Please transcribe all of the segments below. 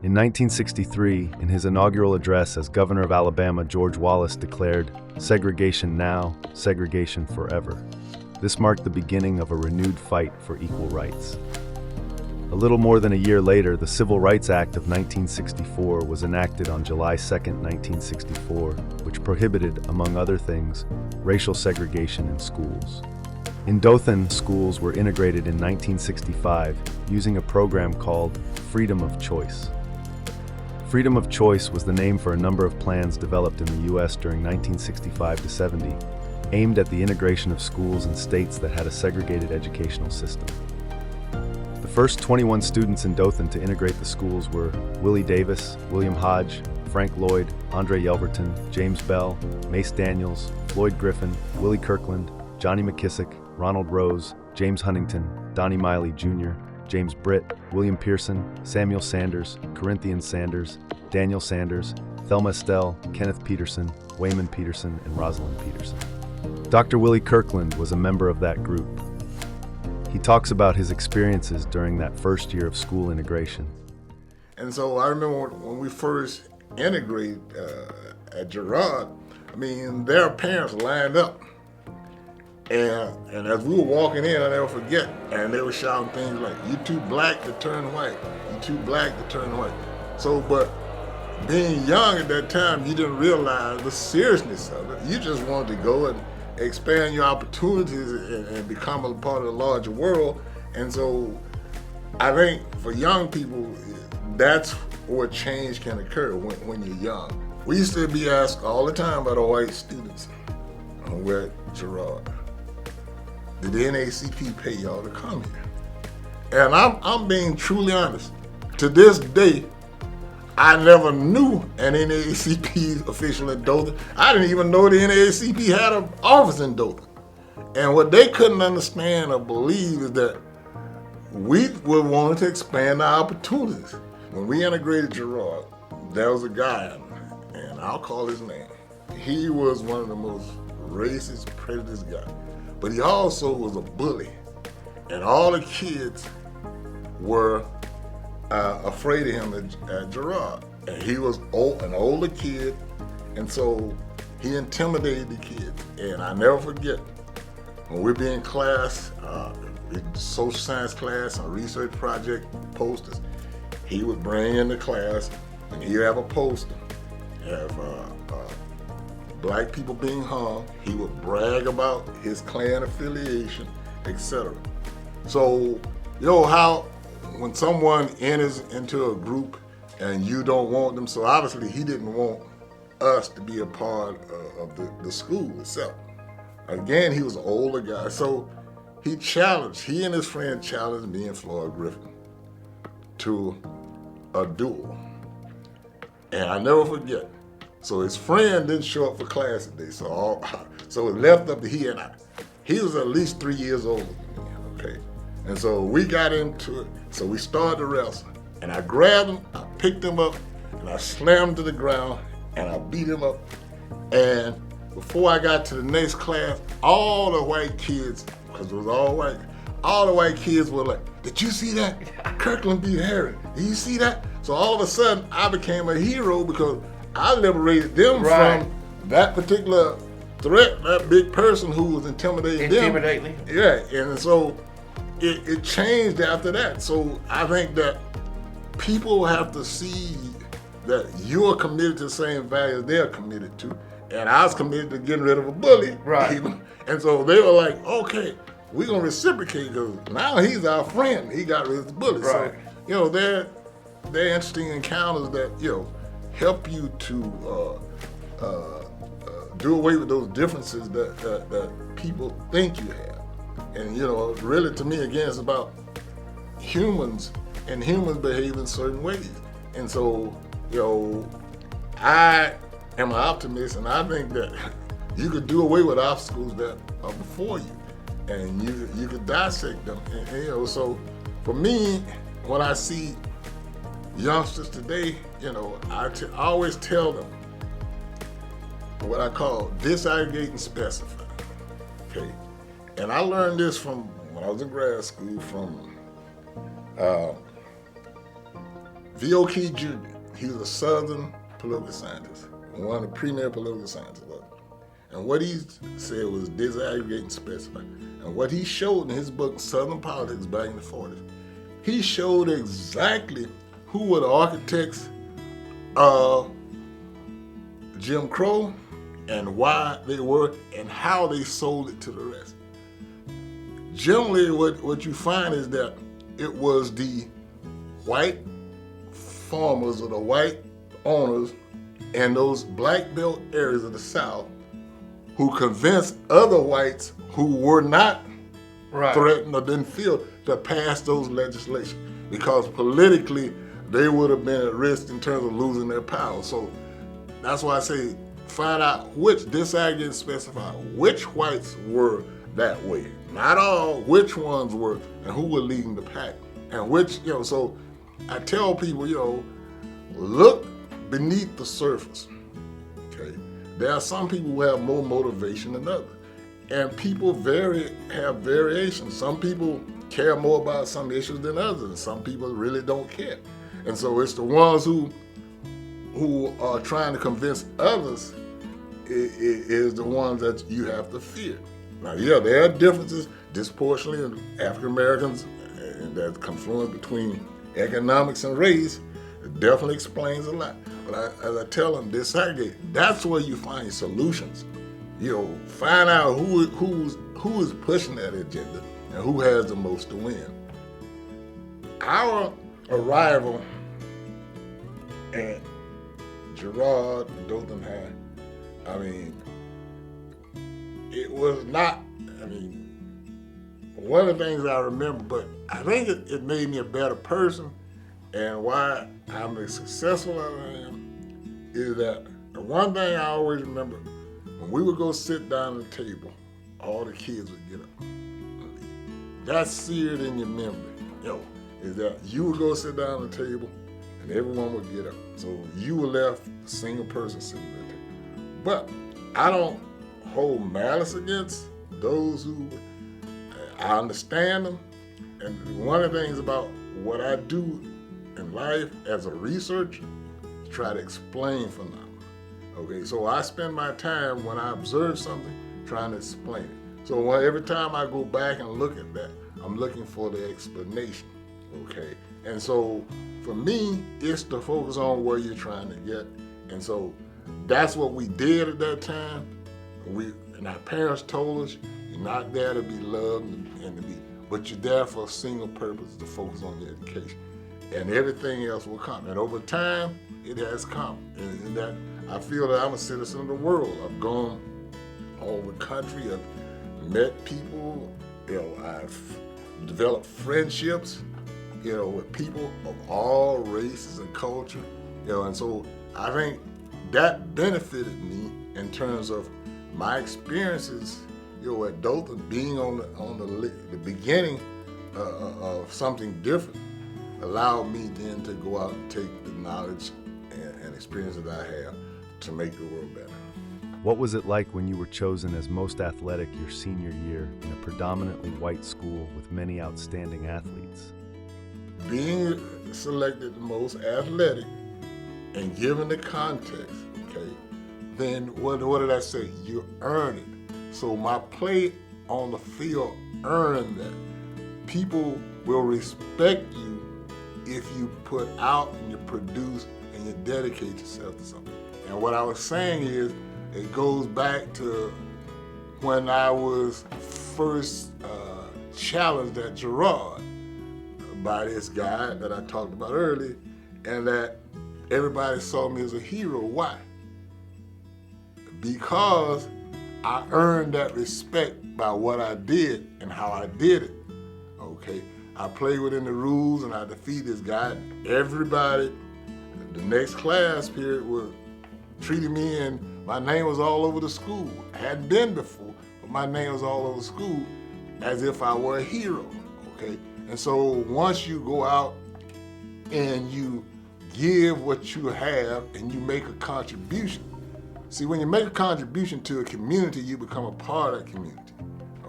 In 1963, in his inaugural address as governor of Alabama, George Wallace declared, "Segregation now, segregation forever." This marked the beginning of a renewed fight for equal rights. A little more than a year later, the Civil Rights Act of 1964 was enacted on July 2, 1964, which prohibited, among other things, racial segregation in schools. In Dothan, schools were integrated in 1965 using a program called Freedom of Choice. Freedom of Choice was the name for a number of plans developed in the U.S. during 1965 to 70, aimed at the integration of schools in states that had a segregated educational system. The first 21 students in Dothan to integrate the schools were Willie Davis, William Hodge, Frank Lloyd, Andre Yelverton, James Bell, Mace Daniels, Floyd Griffin, Willie Kirkland, Johnny McKissick, Ronald Rose, James Huntington, Donnie Miley Jr., James Britt, William Pearson, Samuel Sanders, Corinthian Sanders, Daniel Sanders, Thelma Estelle, Kenneth Peterson, Wayman Peterson, and Rosalind Peterson. Dr. Willie Kirkland was a member of that group. He talks about his experiences during that first year of school integration. And so I remember when we first integrated at Girard, their parents lined up. And as we were walking in, I'll never forget, and they were shouting things like, "You too black to turn white. You too black to turn white." So, but being young at that time, you didn't realize the seriousness of it. You just wanted to go and expand your opportunities and become a part of the larger world. And so I think for young people, that's where change can occur when you're young. We used to be asked all the time by the white students when we're at Girard, did the NAACP pay y'all to come here? And I'm being truly honest. To this day, I never knew an NAACP official in Dothan. I didn't even know the NAACP had an office in Dothan. And what they couldn't understand or believe is that we were wanting to expand our opportunities. When we integrated Girard, there was a guy, and I'll call his name. He was one of the most racist, prejudiced guys. But he also was a bully. And all the kids were afraid of him at Girard. And he was an older kid, and so he intimidated the kids. And I never forget, when we'd be in class, in social science class, or research project posters, he would bring in the class, and he'd have a poster, have black people being hung. He would brag about his Klan affiliation, etc. So, how when someone enters into a group and you don't want them, so obviously he didn't want us to be a part of the school itself. Again, he was an older guy, so he and his friend challenged me and Floyd Griffin to a duel. And I never forget. So his friend didn't show up for class today, so it left up to he and I. He was at least 3 years older than me, okay? And so we got into it, so we started to wrestle. And I grabbed him, I picked him up, and I slammed him to the ground, and I beat him up. And before I got to the next class, all the white kids, because it was all the white kids were like, "Did you see that? Kirkland beat Harry. Did you see that?" So all of a sudden, I became a hero because I liberated them from that particular threat, that big person who was intimidating them. Yeah, and so it changed after that. So I think that people have to see that you're committed to the same values they're committed to. And I was committed to getting rid of a bully. Right. And so they were like, okay, we're going to reciprocate because now he's our friend. He got rid of the bully. Right. So, they're interesting encounters that, help you to do away with those differences that people think you have. And, really to me, again, it's about humans and humans behave in certain ways. And so, I am an optimist, and I think that you could do away with obstacles that are before you, and you could dissect them. And so for me, when I see youngsters today, I always tell them what I call disaggregate and specify. Okay, and I learned this from when I was in grad school from V.O.K. Jr., he was a Southern political scientist, one of the premier political scientists. And what he said was desegregate and specify. And what he showed in his book, Southern Politics, back in the 40s, he showed exactly who were the architects of Jim Crow and why they were and how they sold it to the rest. Generally, what you find is that it was the white farmers or the white owners in those black belt areas of the South who convinced other whites who were not threatened or didn't feel to pass those legislation, because politically they would have been at risk in terms of losing their power. So that's why I say find out which, disaggregate and specify which whites were that way. Not all, which ones were, and who were leading the pack. And which, so I tell people, look beneath the surface, okay? There are some people who have more motivation than others. And people have variations. Some people care more about some issues than others, and some people really don't care. And so it's the ones who are trying to convince others is the ones that you have to fear. Now, yeah, there are differences disproportionately in African Americans, and that confluence between economics and race definitely explains a lot. But as I tell them, disaggregate. That's where you find solutions. Find out who is pushing that agenda and who has the most to win. Our arrival at Girard, Dothan High, it was not, one of the things I remember, but I think it made me a better person, and why I'm as successful as I am is that the one thing I always remember, when we would go sit down at the table, all the kids would get up. That's seared in your memory, is that you would go sit down at the table and everyone would get up. So you were left a single person sitting at the table. But I don't hold malice against those who, I understand them. And one of the things about what I do in life as a researcher is try to explain phenomena. Okay, so I spend my time when I observe something trying to explain it. So every time I go back and look at that, I'm looking for the explanation. Okay, and so for me, it's to focus on where you're trying to get. And so that's what we did at that time. And our parents told us, you're not there to be loved but you're there for a single purpose, to focus on your education. And everything else will come. And over time, it has come. And that I feel that I'm a citizen of the world. I've gone all over the country. I've met people. I've developed friendships, with people of all races and culture. And so I think that benefited me in terms of my experiences, at Dothan, being on the beginning of something different, allowed me then to go out and take the knowledge and experience that I have to make the world better. What was it like when you were chosen as most athletic your senior year in a predominantly white school with many outstanding athletes? Being selected the most athletic and given the context, okay, then what did I say? You earn it. So my play on the field earned that. People will respect you if you put out and you produce and you dedicate yourself to something. And what I was saying is, it goes back to when I was first challenged at Girard by this guy that I talked about earlier, and that everybody saw me as a hero. Why? Because I earned that respect by what I did and how I did it. Okay, I played within the rules and I defeated this guy. Everybody, the next class period was treating me, and my name was all over the school. I hadn't been before, but my name was all over the school as if I were a hero. Okay, and so once you go out and you give what you have and you make a contribution. See, when you make a contribution to a community, you become a part of that community.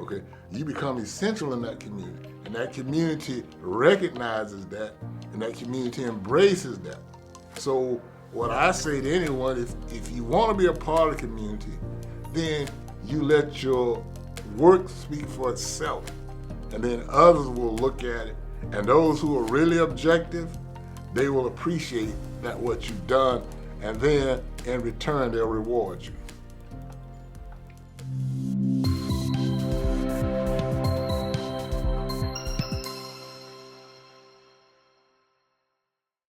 okay? You become essential in that community, and that community recognizes that, and that community embraces that. So what I say to anyone, if you want to be a part of the community, then you let your work speak for itself, and then others will look at it, and those who are really objective, they will appreciate that what you've done, and then in return they'll reward you.